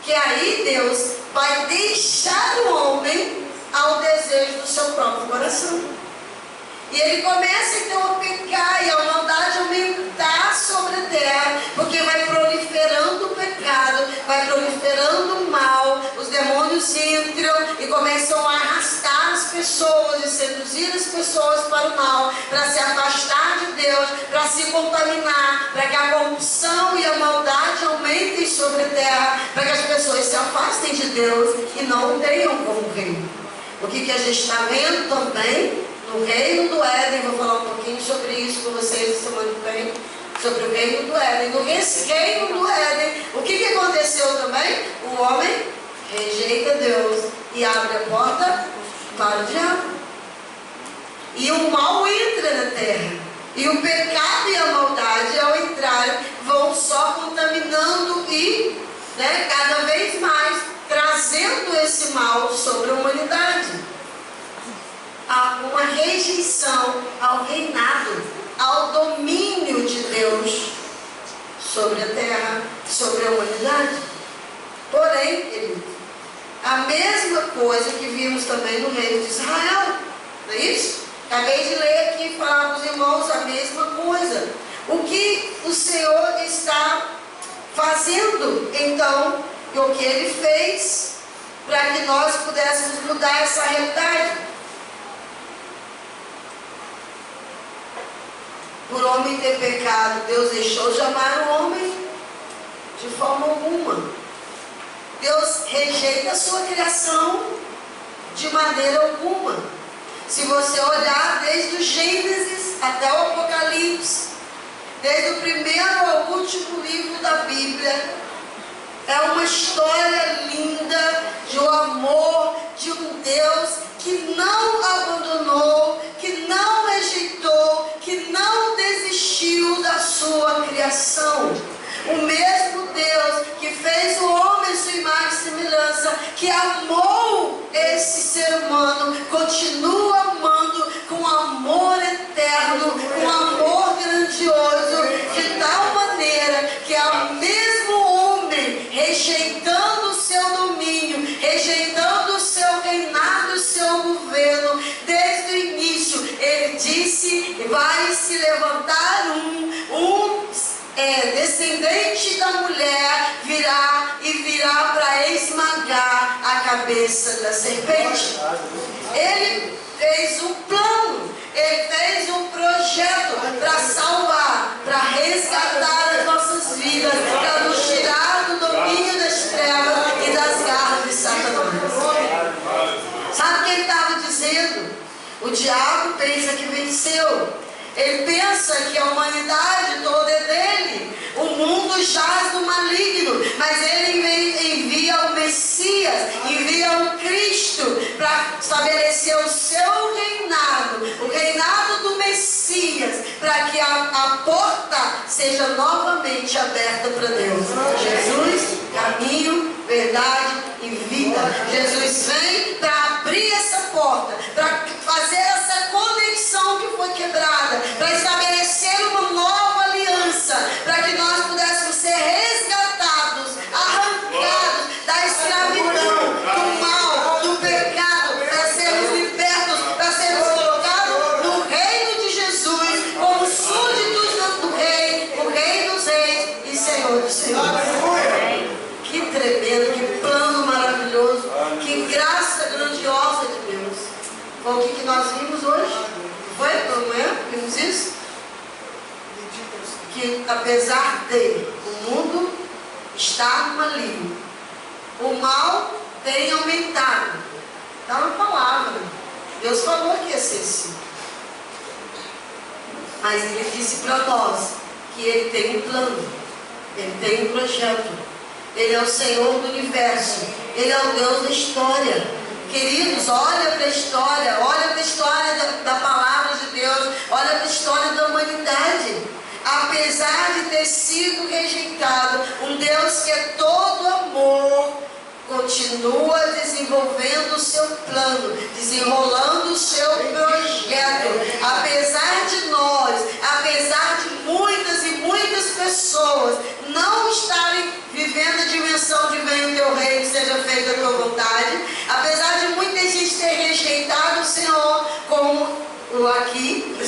que aí Deus vai deixar o homem ao desejo do seu próprio coração. E ele começa então a pecar e a maldade aumentar sobre a terra, porque vai proliferando o pecado, vai proliferando o mal, os demônios entram e começam a arrastar as pessoas e seduzir as pessoas para o mal, para se afastar de Deus, para se contaminar, para que a corrupção e a maldade aumentem sobre a terra, para que as pessoas se afastem de Deus e não o tenham como rei. O que a gente está vendo também no reino do Éden, vou falar um pouquinho sobre isso com vocês na semana que vem, sobre o reino do Éden. No reino do Éden, o que aconteceu também? O homem rejeita Deus e abre a porta para o diabo. E o mal entra na terra. E o pecado e a maldade, ao entrarem, vão só contaminando e cada vez mais trazendo esse mal sobre a humanidade. Há uma rejeição ao reinado, ao domínio de Deus sobre a terra, sobre a humanidade. Porém, querido, a mesma coisa que vimos também no reino de Israel, não é isso? Acabei de ler aqui e falar para os irmãos a mesma coisa. O que o Senhor está fazendo, então, e o que Ele fez para que nós pudéssemos mudar essa realidade? Por homem ter pecado, Deus deixou de amar o homem? De forma alguma. Deus rejeita a sua criação de maneira alguma. Se você olhar desde o Gênesis até o Apocalipse, desde o primeiro ao último livro da Bíblia, é uma história linda de um amor de um Deus que não abandonou, que não rejeitou, que não desistiu da sua criação. O mesmo Deus que fez o homem sua imagem e semelhança, que amou esse ser humano, continua amando com amor eterno, com amor grandioso, de tal maneira que é o mesmo homem rejeitando o seu domínio, rejeitando o seu reinado, o seu governo, desde o início, ele disse: vai se levantar descendente da mulher, virá para esmagar a cabeça da serpente. Ele fez um plano, ele fez um projeto para salvar, para resgatar as nossas vidas, para nos tirar do domínio das trevas e das garras de Satanás. Sabe o que ele estava dizendo? O diabo pensa que venceu. Ele pensa que a humanidade toda é dele. O mundo jaz no maligno. Mas ele envia o Messias, envia o Cristo para estabelecer o seu reinado, o reinado do Messias, para que a porta seja novamente aberta para Deus. Jesus, caminho, verdade e vida. Jesus vem para abrir essa porta, para fazer essa conexão que foi quebrada, para estabelecer uma nova aliança, para que nós pudéssemos ser resgatados, arrancados da escravidão, do mal, do pecado, para sermos libertos, para sermos colocados no reino de Jesus, como súditos do Rei, o Rei dos Reis e Senhor dos Senhores. Que tremendo, que plano maravilhoso, que graça grandiosa de Deus. Foi o que nós vimos hoje? Foi? Não é? Vimos isso? Que apesar dele, o mundo está no maligno. O mal tem aumentado. Está na palavra. Deus falou que ia ser assim. Mas ele disse para nós que ele tem um plano. Ele tem um projeto. Ele é o Senhor do universo. Ele é o Deus da história. Queridos, olha para a história da palavra de Deus, olha para a história da humanidade. Apesar de ter sido rejeitado, um Deus que é todo amor, continua desenvolvendo o seu plano, desenrolando o seu projeto. Apesar de nós, apesar de muitas e muitas pessoas não estarem vivendo a dimensão de venha o teu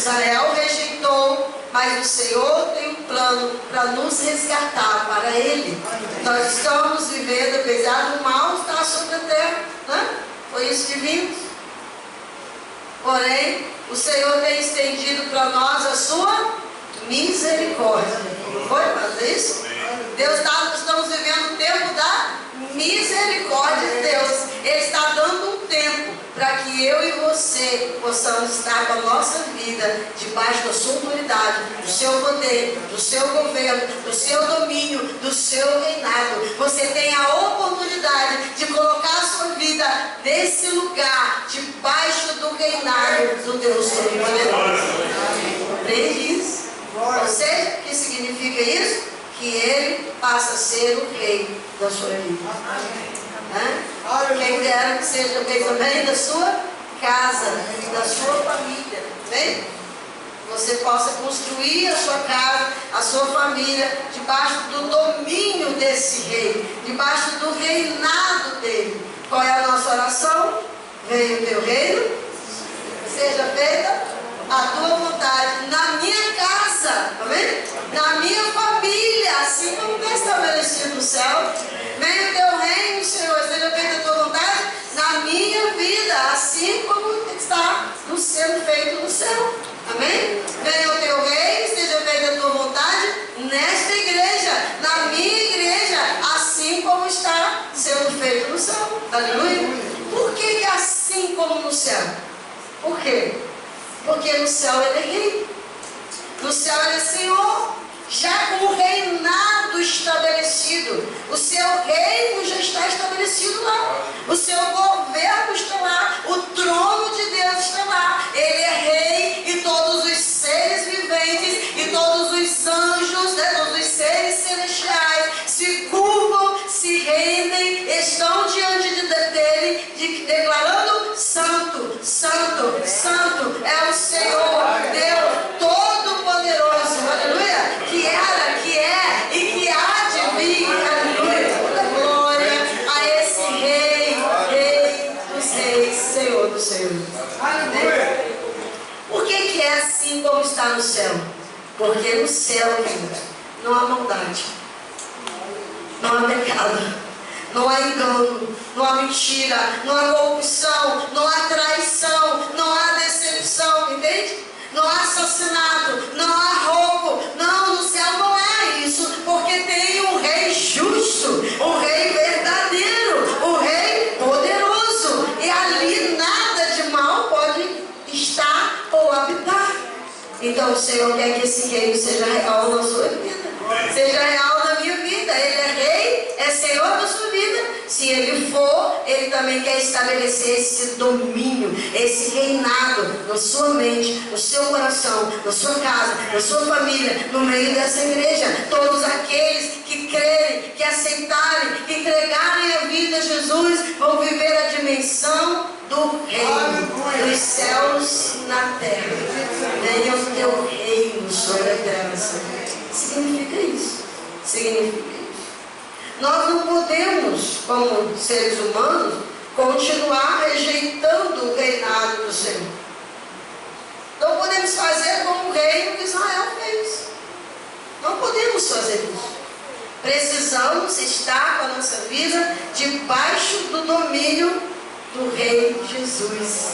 Israel rejeitou, mas o Senhor tem um plano para nos resgatar para Ele. Nós estamos vivendo, apesar do mal estar sobre a terra, né? Foi isso que vimos. Porém, o Senhor tem estendido para nós a sua misericórdia. Foi, mas é isso? Estamos vivendo o tempo da misericórdia de Deus. Ele está dando um tempo para que eu e você possamos estar com a nossa vida debaixo da sua autoridade, do seu poder, do seu governo, do seu domínio, do seu reinado. Você tem a oportunidade de colocar a sua vida nesse lugar, debaixo do reinado do Deus Todo-Poderoso. Compreende isso? Ou seja, o que significa isso? Que Ele passa a ser o rei da sua vida. Quem dera que seja o rei também da sua casa, da sua família. Bem? Você possa construir a sua casa, a sua família, debaixo do domínio desse rei, debaixo do reinado dele. Qual é a nossa oração? Venha o teu reino, seja feita a tua vontade na minha casa, amém? Na minha família, assim como está estabelecido no céu. Venha o teu reino, Senhor, seja feita a tua vontade na minha vida, assim como está sendo feito no céu. Amém? Venha o teu reino, seja feita a tua vontade nesta igreja, na minha igreja, assim como está sendo feito no céu. Aleluia? Por que assim como no céu? Por quê? Porque no céu Ele é rei. No céu Ele é Senhor. Já com o reinado estabelecido. O seu reino já está estabelecido lá. O seu governo está lá. O trono de Deus está lá. Ele é rei e todos os seres viventes e todos os anjos, né, todos os seres celestiais se curvam, se rendem, estão diante dele, declarando: Santo, Santo, Santo é o Senhor Deus Todo-Poderoso, aleluia, que era, que é e que há de vir, aleluia, toda glória a esse Rei, Rei dos Reis, Senhor dos Senhores, aleluia. Por que é assim como está no céu? Porque no céu, queridos, não há maldade, não há pecado, não há engano, não há mentira, não há corrupção, não há traição, não há decepção, entende? Não há assassinato, não há roubo. Não, no céu não há isso, porque tem um rei justo, um rei verdadeiro, um rei poderoso, e ali nada de mal pode estar ou habitar. Então o Senhor quer que esse reino seja real na sua vida, seja real na minha vida. Ele é rei, é Senhor da sua vida. Se Ele for, Ele também quer estabelecer esse domínio, esse reinado na sua mente, no seu coração, na sua casa, na sua família, no meio dessa igreja. Todos aqueles que crerem, que aceitarem, que entregarem a vida a Jesus, vão viver a dimensão do reino dos céus na terra. Venha o teu reino sobre a terra. Significa isso. Significa isso. Nós não podemos, como seres humanos, continuar rejeitando o reinado do Senhor. Não podemos fazer como o reino de Israel fez. Não podemos fazer isso. Precisamos estar com a nossa vida debaixo do domínio do Rei Jesus,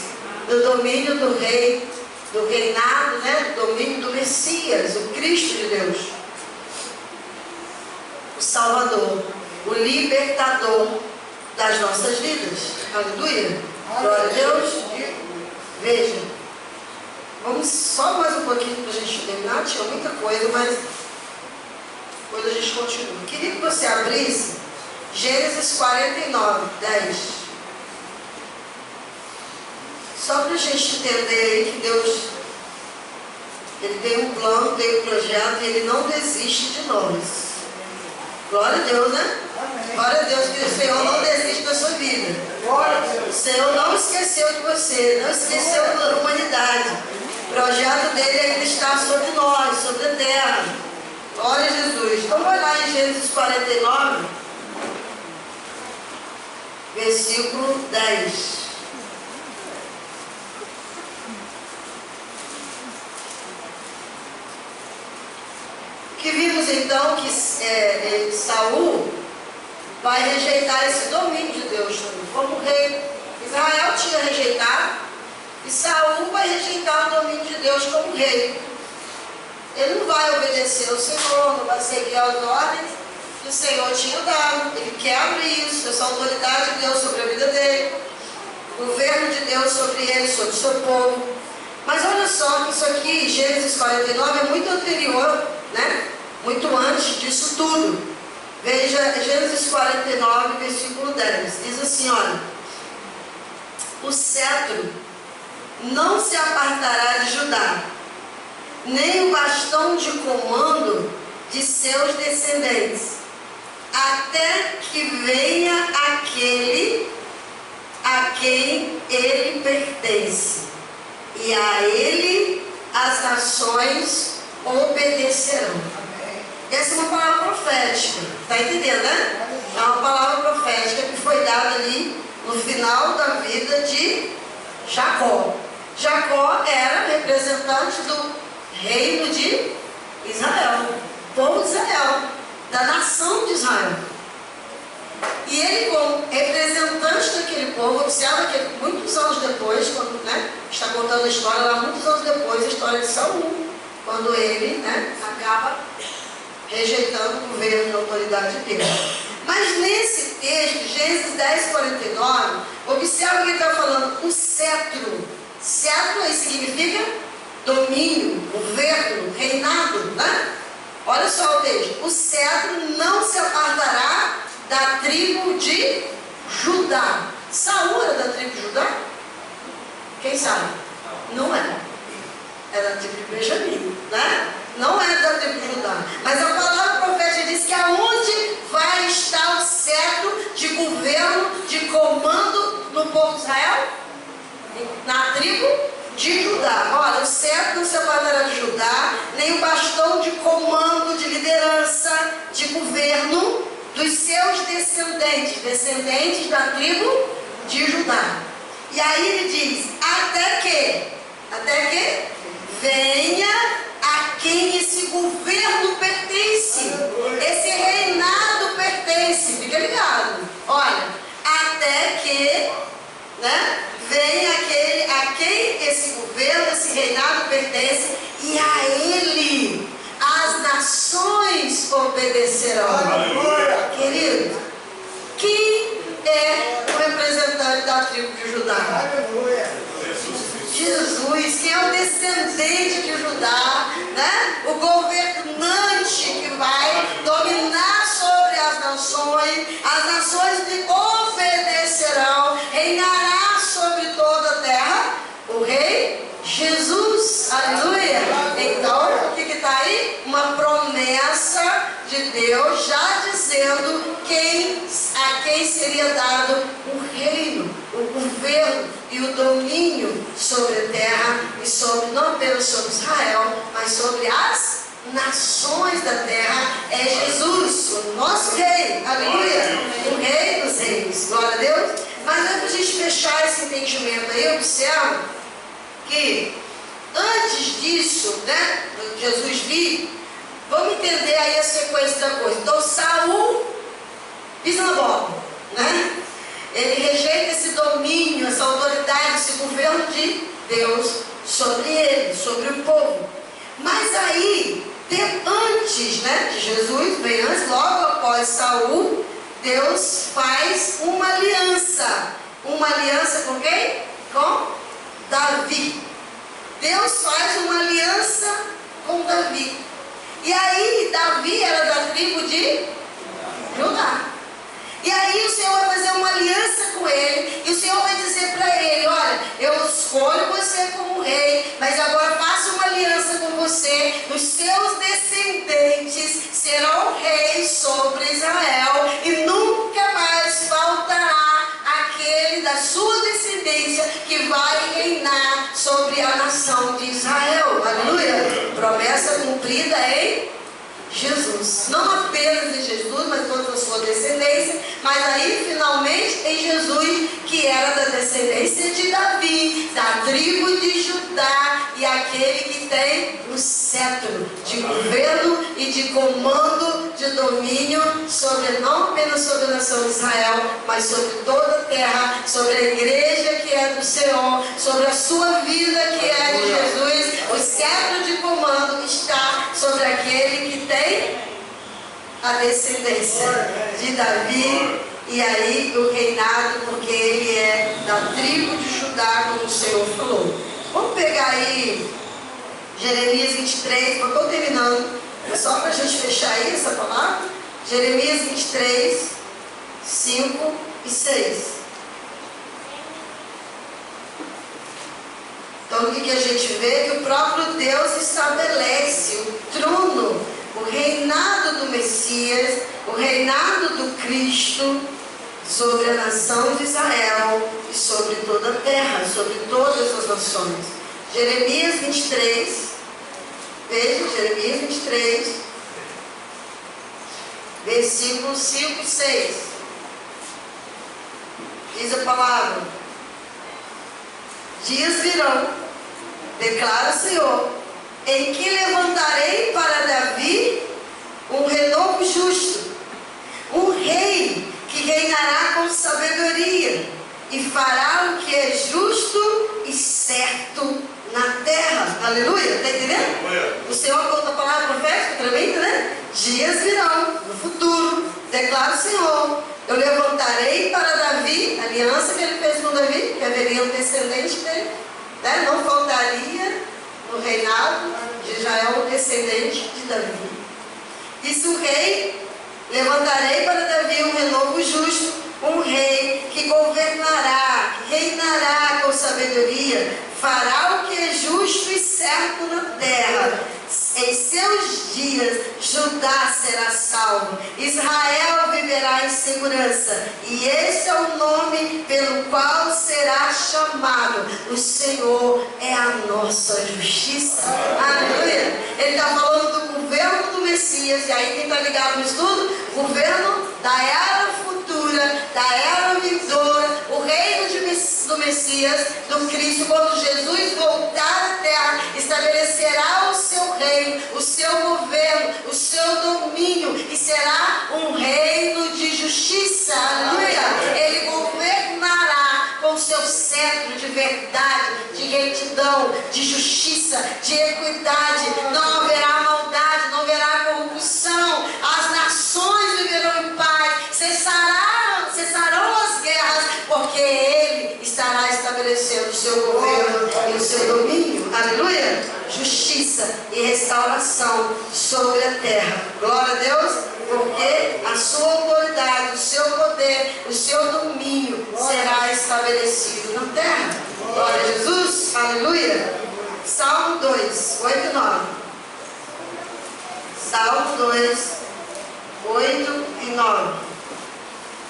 do domínio do Rei, do reinado, né? Do domínio do Messias, o Cristo de Deus, o Salvador, o libertador das nossas vidas. Aleluia. Glória a Deus. Veja, vamos só mais um pouquinho para a gente terminar. Tinha muita coisa, mas depois a gente continua. Queria que você abrisse Gênesis 49, 10. Só para a gente entender aí que Deus, Ele tem um plano, tem um projeto e Ele não desiste de nós. Glória a Deus, né? Glória a Deus que o Senhor não desiste da sua vida. O Senhor não esqueceu de você, não esqueceu da humanidade. O projeto dele ainda está sobre nós, sobre a terra. Glória a Jesus. Vamos olhar em Gênesis 49, versículo 10. vimos então que Saul vai rejeitar esse domínio de Deus como rei. Israel tinha rejeitado e Saul vai rejeitar o domínio de Deus como rei. Ele não vai obedecer ao Senhor, não vai seguir as ordens que o Senhor tinha dado. Ele quebra isso, essa autoridade de Deus sobre a vida dele, o governo de Deus sobre ele, sobre o seu povo. Mas olha só que isso aqui, Gênesis 49, é muito anterior, né? Muito antes disso tudo. Veja Gênesis 49, versículo 10. Diz assim, olha: o cetro não se apartará de Judá, nem o bastão de comando de seus descendentes, até que venha aquele a quem ele pertence, e a ele as nações obedecerão. Essa é uma palavra profética, está entendendo, né? É uma palavra profética que foi dada ali no final da vida de Jacó. Jacó era representante do reino de Israel, povo de Israel, da nação de Israel. E ele, como representante daquele povo, observa que muitos anos depois, quando, né, está contando a história lá, muitos anos depois, a história de Saul, quando ele, né, acaba rejeitando o governo e a autoridade dele. Mas nesse texto, Gênesis 10, 49, observa que ele está falando o cetro. Cetro aí significa domínio, governo, reinado, né? Olha só o texto: o cetro não se apartará da tribo de Judá. Saul era da tribo de Judá? Quem sabe? Não era. Era da tribo de Benjamim, né? Não era da tribo de Judá. Mas a palavra profética diz que aonde vai estar o cetro de governo, de comando no povo de Israel? Na tribo de Judá. Olha, o cetro não se apartará de Judá, nem o bastão de comando, de liderança, de governo dos seus descendentes, descendentes da tribo de Judá. E aí ele diz: até que venha a quem esse governo pertence, esse reinado pertence. Fica ligado. Olha, até que, né, venha aquele a quem esse governo, esse reinado pertence, e a ele as nações obedecerão. Aleluia. Querido, quem é o representante da tribo de Judá? Aleluia. Jesus, que é o descendente de Judá, né? O governante que vai dominar sobre as nações lhe obedecerão, reinará sobre toda a terra, o rei Jesus. Aleluia. Então, o que está aí? Uma promessa de Deus já dizendo a quem seria dado o reino, o governo e o domínio sobre a terra e sobre, não apenas sobre Israel, mas sobre as nações da terra. É Jesus, o nosso rei. Aleluia. O rei dos reis. Glória a Deus. Mas antes de a gente fechar esse entendimento aí, observa que antes disso, né, Jesus vir, vamos entender aí a sequência da coisa. Então Saul pisa na bola, né? Ele rejeita esse domínio, essa autoridade, esse governo de Deus sobre ele, sobre o povo. Mas aí, antes, né, de Jesus, bem antes, logo após Saul, Deus faz uma aliança. Uma aliança com quem? Com Davi. Deus faz uma aliança com Davi. E aí, Davi era da tribo de Judá. E aí o Senhor vai fazer uma aliança com ele, e o Senhor vai dizer para ele: olha, eu escolho você como rei, mas agora faço uma aliança com você, os seus descendentes serão reis sobre Israel, e nunca mais faltará aquele da sua descendência que vai reinar sobre a nação de Israel. Aleluia. Promessa cumprida em Jesus, não apenas em Jesus, mas toda a sua descendência, mas aí finalmente em Jesus, que era da descendência de Davi, da tribo de Judá, e aquele que tem os cetro de governo e de comando, de domínio, sobre, não apenas sobre a nação de Israel, mas sobre toda a terra, sobre a igreja que é do Senhor, sobre a sua vida que é de Jesus. O cetro de comando está sobre aquele que tem a descendência de Davi, e aí o reinado, porque ele é da tribo de Judá, como o Senhor falou. Vamos pegar aí Jeremias 23, eu estou terminando, é só para a gente fechar aí essa palavra. Jeremias 23, 5 e 6. Então o que a gente vê? Que o próprio Deus estabelece o trono, o reinado do Messias, o reinado do Cristo sobre a nação de Israel e sobre toda a terra, sobre todas as nações. Jeremias 23, veja, Jeremias 23, versículos 5 e 6. Diz a palavra: dias virão, declara o Senhor, em que levantarei para Davi um renovo justo, um rei que reinará com sabedoria e fará o que é justo e certo na terra. Aleluia, está entendendo? O Senhor conta a palavra profética, tremenda, né? Dias virão, no futuro, declara o Senhor, eu levantarei para Davi, a aliança que ele fez com Davi, que haveria um descendente dele, né? Não faltaria no reinado de Israel um descendente de Davi. Disse o rei: levantarei para Davi um renovo justo, um rei que governará, reinará com sabedoria, fará o que é justo e certo na terra. Em seus dias, Judá será salvo, Israel viverá em segurança, e esse é o nome pelo qual será chamado: o Senhor é a nossa justiça. Aleluia! Ele está falando do governo do Messias, e aí quem está ligado no estudo? Governo da era futura, da era vindoura, o reino do Messias, do Cristo. Quando Jesus voltar à terra, estabelecerá o seu reino, o seu governo, o seu domínio, e será um reino de justiça. Aleluia! Ele governará com seu cetro de verdade, de retidão, de justiça, de equidade. Não haverá maldade, não haverá corrupção. As nações viverão em paz, cessarão as guerras, porque ele estará estabelecendo o seu governo e o seu domínio. Aleluia! Justiça e restauração sobre a terra. Glória a Deus, porque a sua autoridade, o seu poder, o seu domínio será estabelecido na terra. Glória a Jesus. Aleluia! Salmo 2, 8 e 9. Salmo 2, 8 e 9.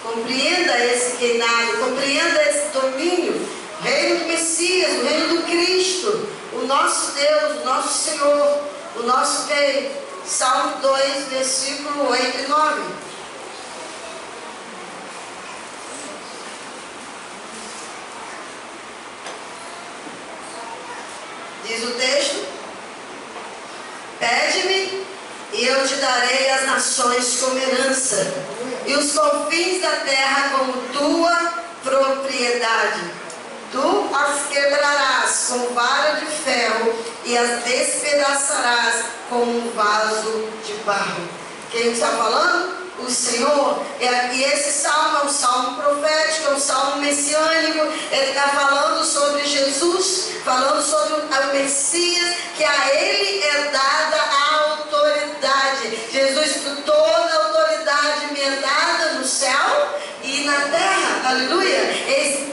Compreenda esse reinado, compreenda esse domínio, o reino do Messias, o reino do Cristo, o nosso Deus, o nosso Senhor, o nosso Rei. Salmo 2, versículo 8 e 9. Diz o texto: pede-me e eu te darei as nações como herança, e os confins da terra como tua propriedade. Tu as quebrarás com vara de ferro e as despedaçarás como um vaso de barro. Quem está falando? O Senhor. E esse salmo é um salmo profético, é um salmo messiânico. Ele está falando sobre Jesus, falando sobre o Messias, que a ele é dada a autoridade. Jesus, toda a autoridade me é dada no céu e na terra. Aleluia!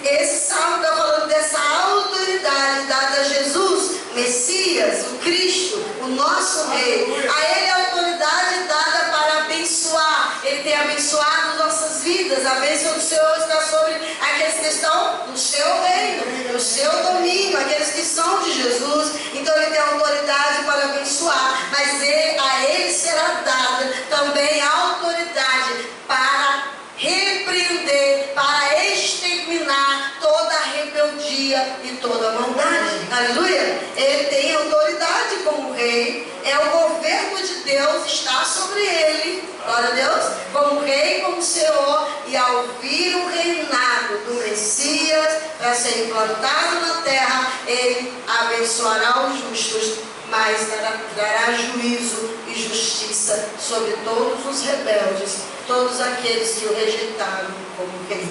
Esse salmo está falando dessa autoridade dada a Jesus, Messias, o Cristo, o nosso Rei. A ele é a autoridade dada para abençoar. Ele tem abençoado nossas vidas. A bênção do Senhor está sobre aqueles que estão no seu reino, no seu domínio, aqueles que são de Jesus. Então ele tem autoridade para abençoar, mas a ele será dada também a autoridade para repreender, para exterminar toda a rebeldia heresia e toda maldade. Aleluia! Ele tem autoridade como rei, o governo de Deus está sobre ele, glória a Deus, como rei, como Senhor, e ao vir o reinado do Messias para ser implantado na terra, ele abençoará os justos, mas dará juízo e justiça sobre todos os rebeldes, todos aqueles que o rejeitaram como rei.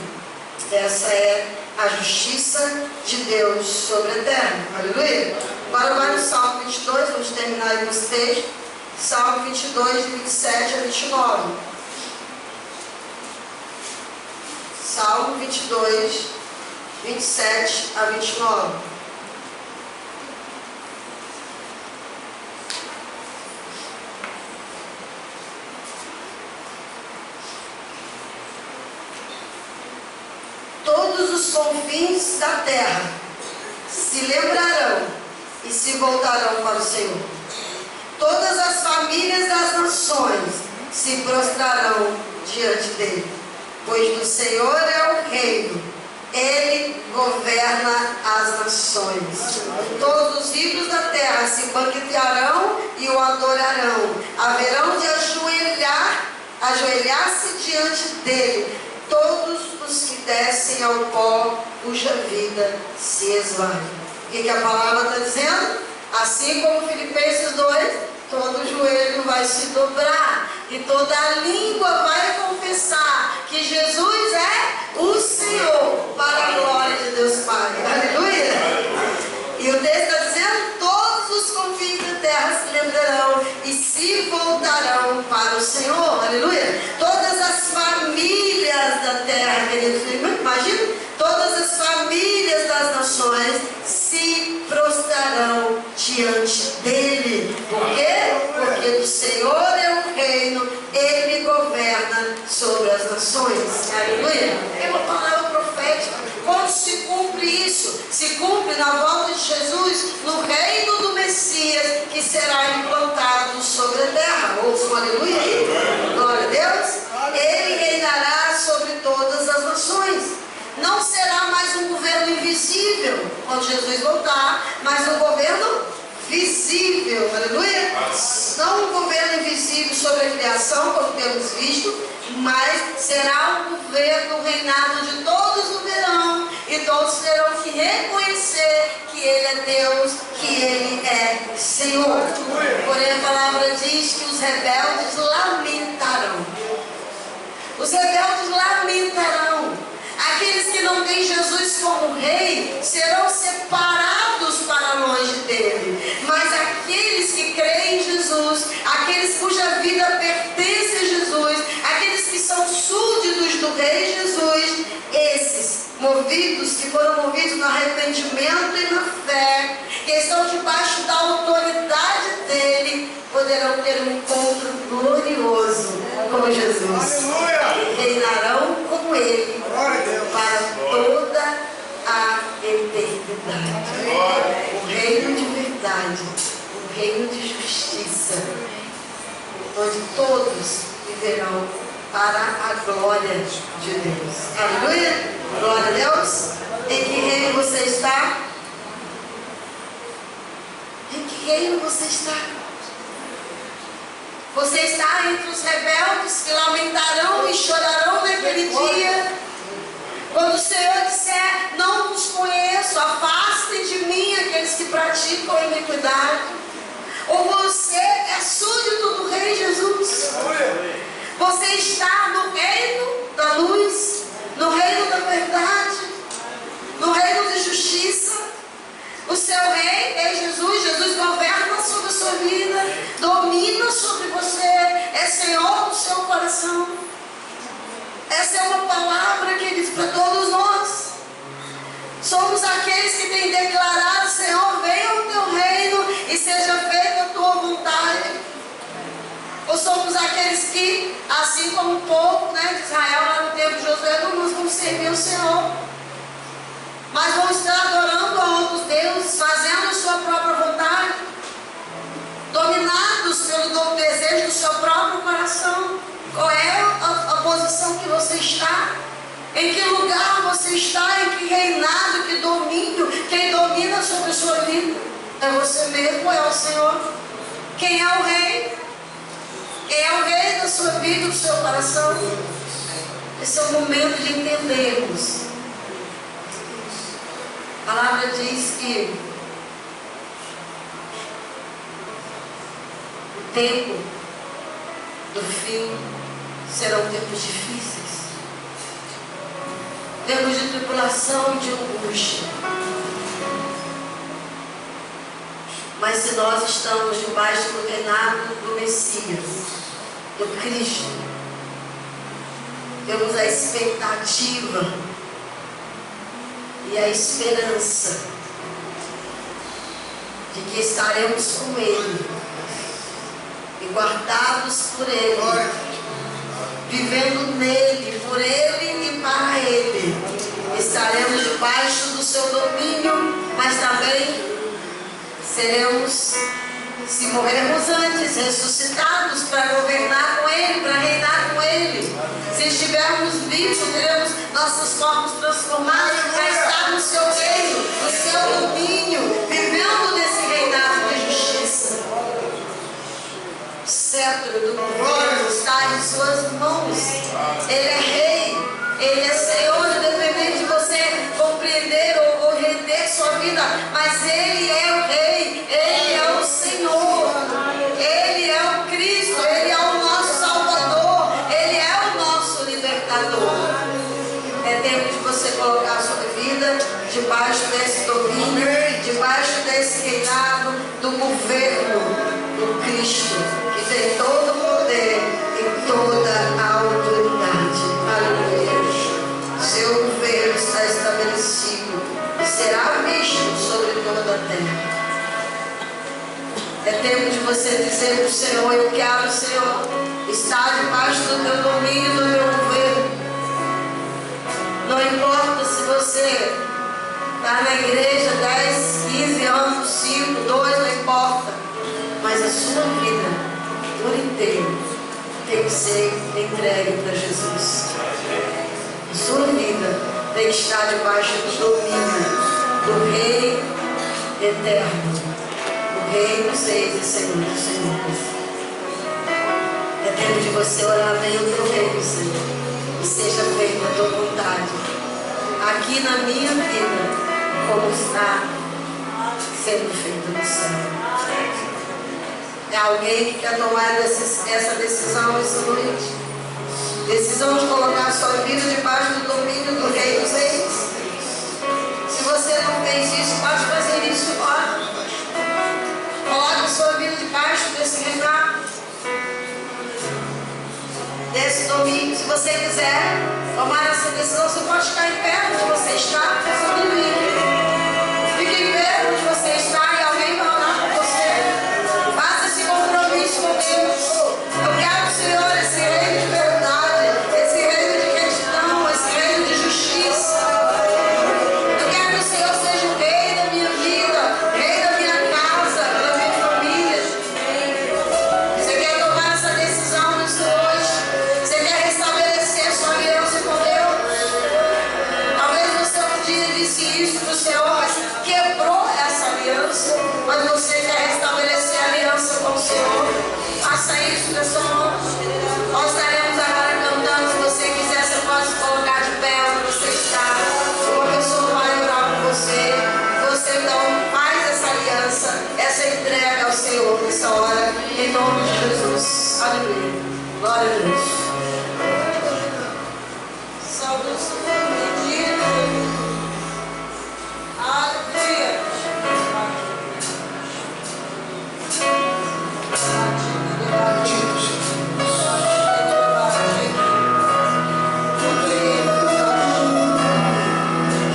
Essa é a justiça de Deus sobre a terra. Aleluia! Agora vai no Salmo 22, vamos terminar aí com esse texto. Salmo 22, de 27 a 29. Salmo 22, 27 a 29. Todos os confins da terra se lembrarão e se voltarão para o Senhor. Todas as famílias das nações se prostrarão diante dele, pois do Senhor é o reino, ele governa as nações. Todos os ímpios da terra se banquetearão e o adorarão, haverão de ajoelhar-se diante dele, todos os que descem ao pó, cuja vida se esvai. O que a palavra está dizendo? Assim como Filipenses 2, todo joelho vai se dobrar e toda língua vai confessar que Jesus é o Senhor, para a glória de Deus Pai. Aleluia! E o texto está dizendo: todos os confins da terra se lembrarão e se voltarão para o Senhor. Aleluia! Todas as famílias da terra, queridos, imagina, todas as famílias das nações se prostrarão diante dele. Por quê? Porque do Senhor é o reino, ele governa sobre as nações. Aleluia! É uma palavra profética. Quando se cumpre isso? Se cumpre na volta de Jesus, no reino do Messias, que será implantado sobre a terra. Ouçam aleluia aí. Glória a Deus. Ele reinará sobre todas as nações. Não será mais um governo invisível quando Jesus voltar, mas um governo visível. Aleluia. Não um governo invisível sobre a criação, como temos visto, mas será um governo, um reinado de todos no verão, e todos terão que reconhecer que ele é Deus, que ele é Senhor. Porém a palavra diz que os rebeldes lamentarão. Os rebeldes lamentarão. Aqueles que não têm Jesus como rei serão separados para longe dele. Mas aqueles que creem em Jesus, aqueles cuja vida pertence a Jesus, aqueles que são súditos do rei Jesus, esses movidos, que foram movidos no arrependimento e na fé, que estão debaixo da autoridade dele, poderão ter um encontro glorioso com Jesus. Aleluia! Reinarão com ele para toda a eternidade. O reino de verdade, o reino de justiça, onde todos viverão para a glória de Deus. Aleluia! Glória a Deus! Em que reino você está? Em que reino você está? Você está entre os rebeldes que lamentarão e chorarão naquele dia, quando o Senhor disser: não vos conheço, afastem de mim aqueles que praticam a iniquidade. Ou você é súdito do Rei Jesus? Você está no reino da luz, no reino da verdade, no reino de justiça. O seu rei é Jesus. Jesus governa sobre a sua vida, domina sobre você, é Senhor do seu coração. Essa é uma palavra, queridos, para todos nós. Somos aqueles que têm declarado: Senhor, venha o teu reino e seja feita a tua vontade. Ou somos aqueles que, assim como o povo de Israel lá no tempo de Josué, não nós vamos servir o Senhor, mas vão estar adorando a outros deuses, fazendo a sua própria vontade, dominados pelo desejo do seu próprio coração. Qual é a posição que você está? Em que lugar você está, em que reinado, que domínio, quem domina sobre a sua vida? É você mesmo, é o Senhor. Quem é o rei? Quem é o rei da sua vida, do seu coração? Esse é o momento de entendermos. A palavra diz que o tempo do fim serão tempos difíceis, tempos de tribulação e de angústia. Mas se nós estamos debaixo do reinado do Messias, do Cristo, temos a expectativa e a esperança de que estaremos com Ele e guardados por Ele, vivendo nele, por Ele e para Ele. Estaremos debaixo do seu domínio, mas também seremos, se morrermos antes, ressuscitados para governar com Ele, para reinar com Ele. Se estivermos vivos, teremos nossos corpos transformados para estar no seu reino, no seu domínio, vivendo nesse reinado de justiça. O cetro do governo está em suas mãos. Ele é rei, Ele é Senhor, independente de você compreender ou render sua vida, mas Ele é o rei, Ele é o Senhor, Ele é o Cristo, Ele é o nosso Salvador, Ele é o nosso libertador. É tempo de você colocar a sua vida debaixo desse domínio, debaixo desse reinado do governo do Cristo, que tem todo o poder e toda a autoridade. Aleluia. Seu governo está estabelecido e será visto sobre toda a terra. É tempo de você dizer para o Senhor: eu quero, Senhor, estar debaixo do teu domínio, do teu governo. Não importa se você está na igreja 10, 15 anos, 5, 2, não importa. Mas a sua vida por inteiro tem que ser entregue para Jesus. A sua vida tem que estar debaixo do domínio do Rei eterno, do Rei dos Reis e Senhor dos Senhores. É tempo de você orar: bem o teu reino, Senhor, e seja feita a tua vontade, aqui na minha vida, como está sendo feita no céu. É alguém que quer tomar essa decisão essa noite? Decisão de colocar a sua vida debaixo do domínio do Rei dos Reis. Se você não fez isso, pode fazer isso agora. Coloque a sua vida debaixo desse reinado, desse domínio. Se você quiser tomar essa decisão, você pode ficar em pé onde você está. Fique em pé onde você está e alguém vai orar por você. Faça esse compromisso com Deus. Eu quero, Senhor, esse reino de verdade, esse reino de retidão, esse reino de justiça. Eu quero que o Senhor seja o rei da minha vida, rei da minha casa, da minha família. Você quer tomar essa decisão nessa noite? Você quer restabelecer sua aliança com Deus? Talvez você um dia disse isso para o Senhor, mas quebrou essa aliança. Mas você quer restabelecer a aliança com o Senhor? Faça isso nessa noite. Nós estaremos agora cantando. Se você quiser, você pode se colocar de pé onde você está. Uma pessoa vai orar por você. Você então faz essa aliança, essa entrega ao Senhor nessa hora, em nome de Jesus. Aleluia. Glória a Deus. Salve o Senhor, bendito. Aleluia.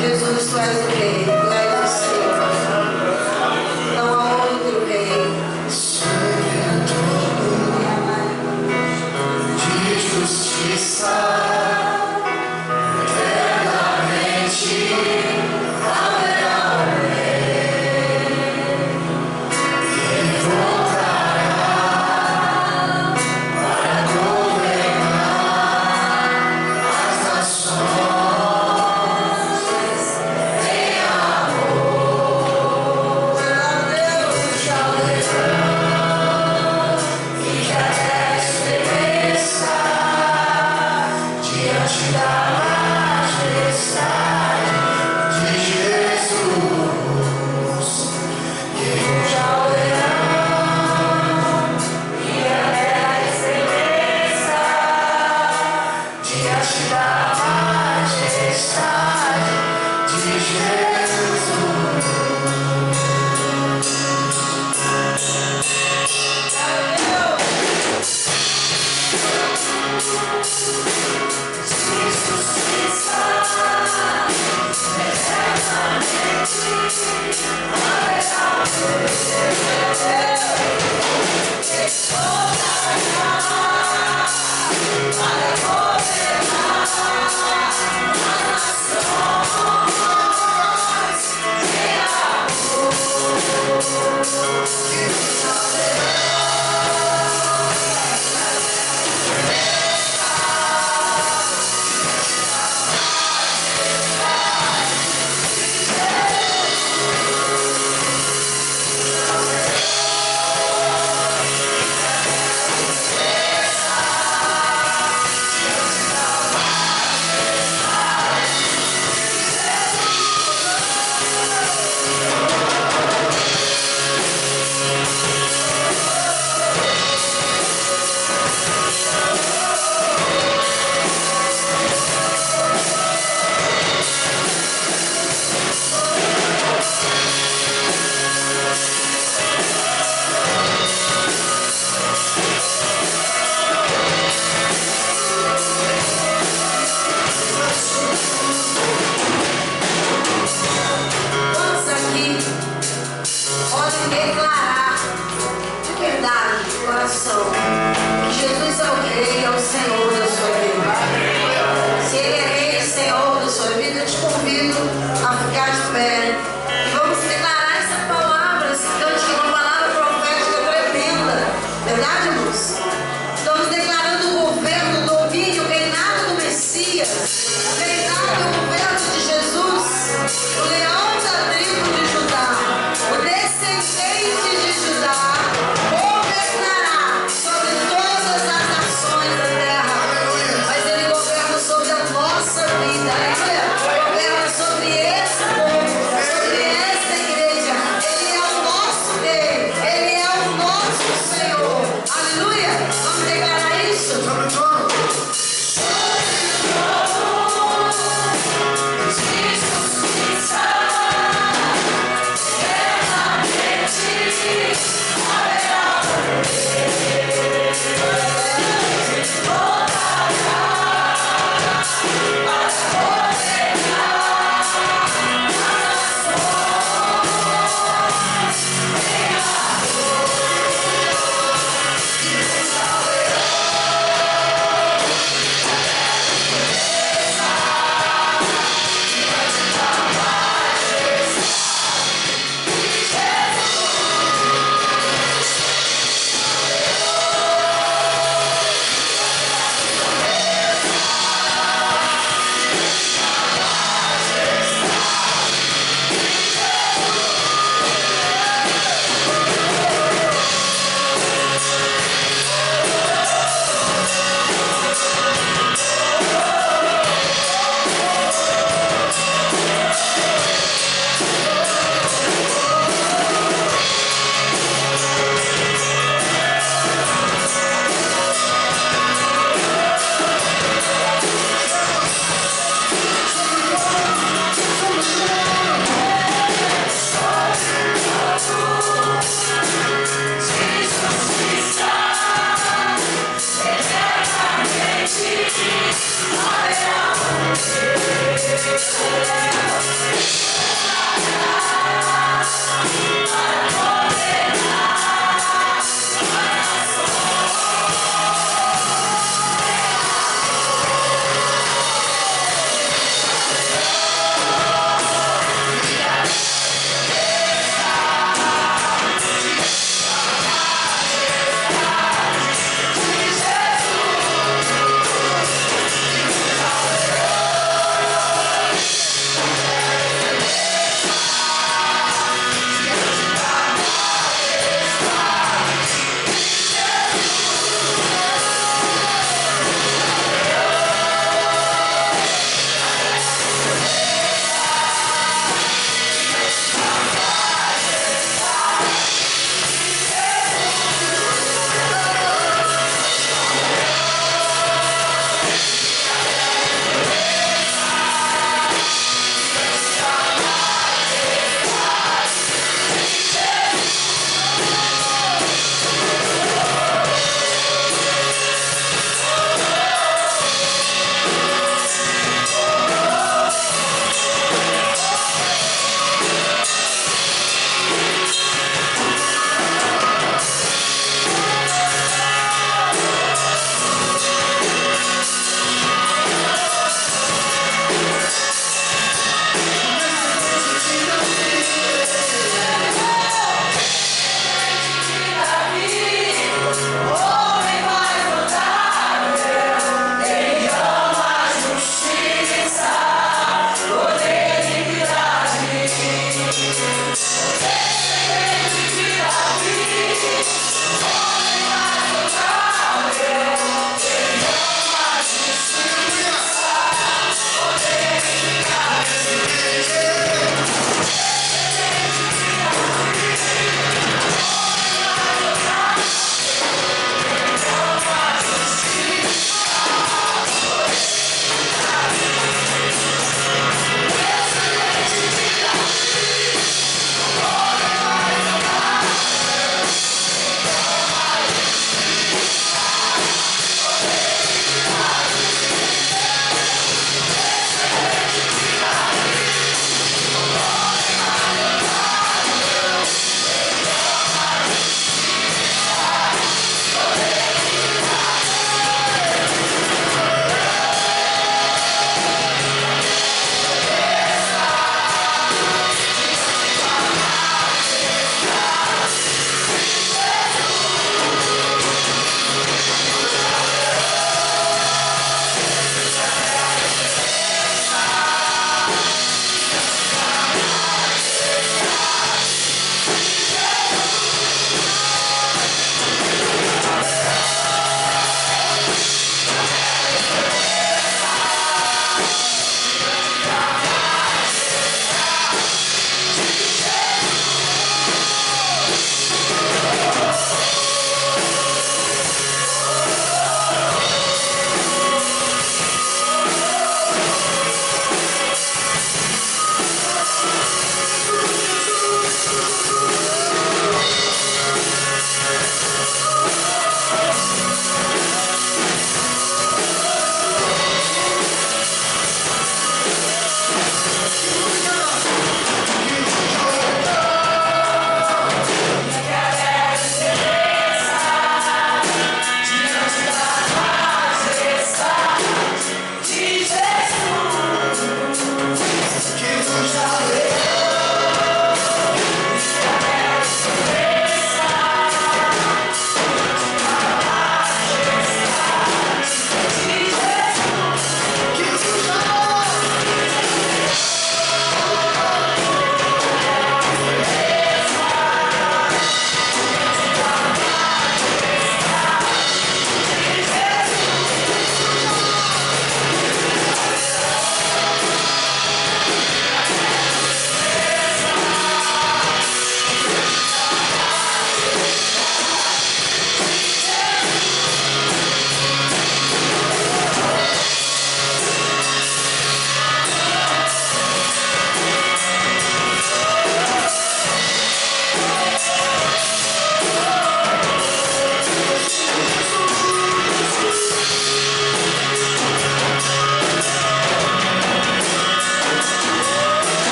Jesus, tu és o Rei, tu és o Senhor. Não há outro Rei. De justiça. Se Ele é Rei e Senhor da sua vida, eu te convido a ficar de pé.